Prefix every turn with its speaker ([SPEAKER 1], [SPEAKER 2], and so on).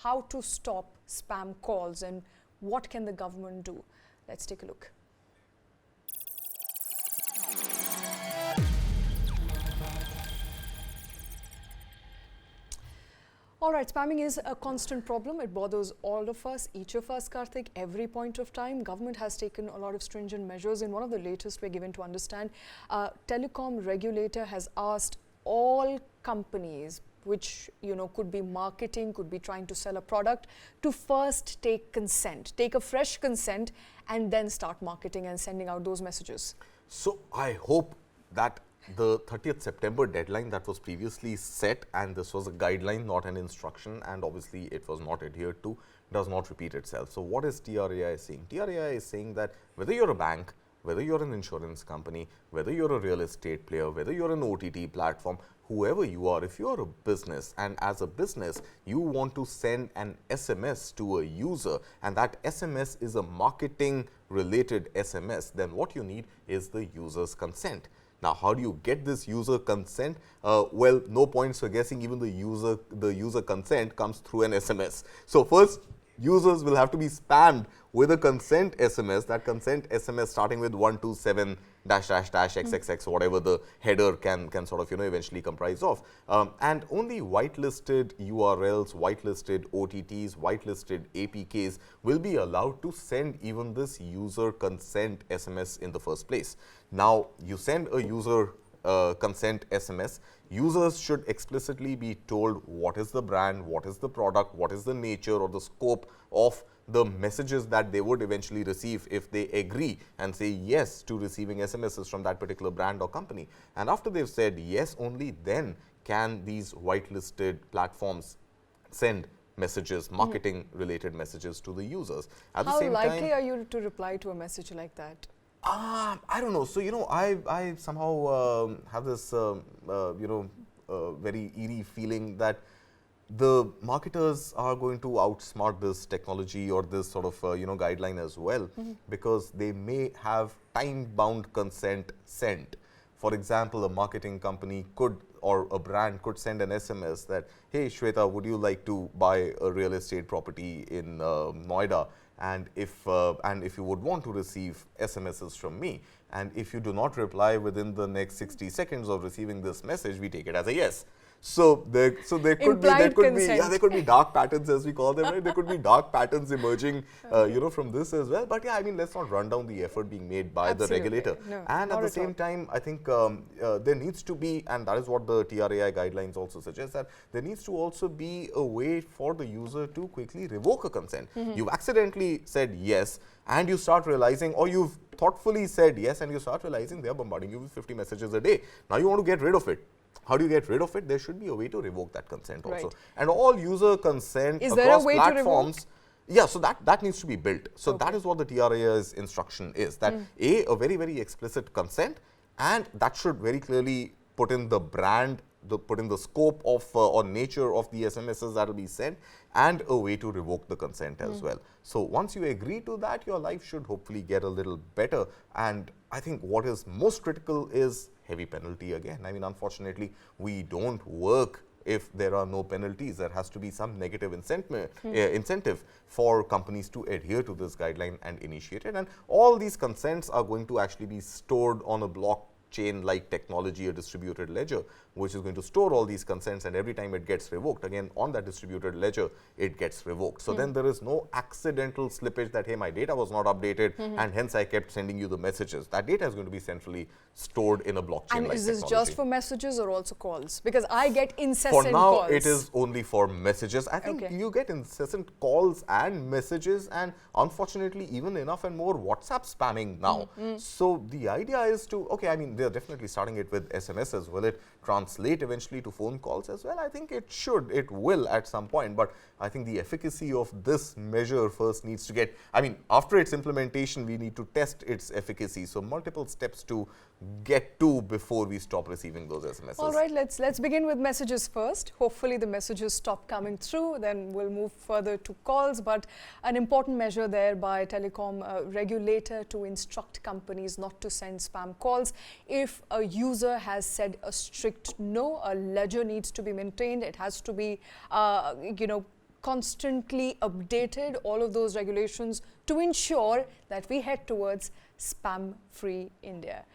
[SPEAKER 1] how to stop spam calls and what can the government do? Let's take a look. All right, spamming is a constant problem. It bothers all of us, each of us, Kartik, every point of time. Government has taken a lot of stringent measures. In one of the latest we're given to understand, Telecom regulator has asked all companies which could be marketing, could be trying to sell a product, to first take consent, take a fresh consent and then start marketing and sending out those messages.
[SPEAKER 2] So I hope that the 30th September deadline that was previously set, and this was a guideline, not an instruction, and obviously it was not adhered to, does not repeat itself. So what is TRAI saying? TRAI is saying that whether you're a bank, whether you're an insurance company, whether you're a real estate player, whether you're an OTT platform, whoever you are, if you're a business and as a business you want to send an SMS to a user and that SMS is a marketing related SMS, then what you need is the user's consent. Now, how do you get this user consent? Well, no points for guessing, even the user consent comes through an SMS. So first, users will have to be spammed with a consent SMS, that consent SMS starting with 127 -- XXX, whatever the header can sort of eventually comprise of. And only whitelisted URLs, whitelisted OTTs, whitelisted APKs will be allowed to send even this user consent SMS in the first place. Now, you send a user consent SMS, users should explicitly be told what is the brand, what is the product, what is the nature or the scope of the messages that they would eventually receive if they agree and say yes to receiving SMSs from that particular brand or company. And after they've said yes, only then can these whitelisted platforms send messages, marketing related messages to the users. At
[SPEAKER 1] How
[SPEAKER 2] the same
[SPEAKER 1] likely
[SPEAKER 2] time,
[SPEAKER 1] are you to reply to a message like that?
[SPEAKER 2] I don't know. So, I somehow have this, very eerie feeling that the marketers are going to outsmart this technology or this sort of, guideline as well, because they may have time-bound consent sent. For example, a marketing company could or a brand could send an SMS that, hey, Shweta, would you like to buy a real estate property in Noida? And if you would want to receive SMSs from me, and if you do not reply within the next 60 seconds of receiving this message, we take it as a yes. So there could be dark patterns, as we call them, right? There could be dark patterns emerging, from this as well. But yeah, I mean, let's not run down the effort being made by the regulator.
[SPEAKER 1] No,
[SPEAKER 2] and at the same time, I think there needs to be, and that is what the TRAI guidelines also suggest, that there needs to also be a way for the user to quickly revoke a consent. You've accidentally said yes, and you start realizing, or you've thoughtfully said yes, and you start realizing they are bombarding you with 50 messages a day. Now you want to get rid of it. How do you get rid of it? There should be a way to revoke that consent also.
[SPEAKER 1] Right.
[SPEAKER 2] And all user consent
[SPEAKER 1] across
[SPEAKER 2] platforms, yeah, so that needs to be built. So that is what the TRAI's instruction is, that a very, very explicit consent, and that should very clearly put in the brand, put in the scope of or nature of the SMSs that will be sent, and a way to revoke the consent as well. So once you agree to that, your life should hopefully get a little better. And I think what is most critical is heavy penalty again. I mean, unfortunately, we don't work if there are no penalties. There has to be some negative incentive for companies to adhere to this guideline and initiate it. And all these consents are going to actually be stored on a blockchain-like technology, a distributed ledger, which is going to store all these consents, and every time it gets revoked, again, on that distributed ledger, it gets revoked. So then there is no accidental slippage that, hey, my data was not updated, and hence I kept sending you the messages. That data is going to be centrally stored in a blockchain-like technology.
[SPEAKER 1] And is this just for messages or also calls? Because I get incessant calls.
[SPEAKER 2] For now, it is only for messages. I think you get incessant calls and messages, and unfortunately, even enough and more WhatsApp spamming now. So the idea is to, okay, I mean, they're definitely starting it with SMS. Will it translate eventually to phone calls as well? I think it will at some point, but I think the efficacy of this measure first needs to get, I mean, after its implementation, we need to test its efficacy. So multiple steps to get to before we stop receiving those SMSs.
[SPEAKER 1] All right, let's begin with messages first. Hopefully the messages stop coming through, then we'll move further to calls. But an important measure there by Telecom regulator to instruct companies not to send spam calls. If a user has said a strict no, a ledger needs to be maintained. It has to be, constantly updated all of those regulations to ensure that we head towards spam-free India.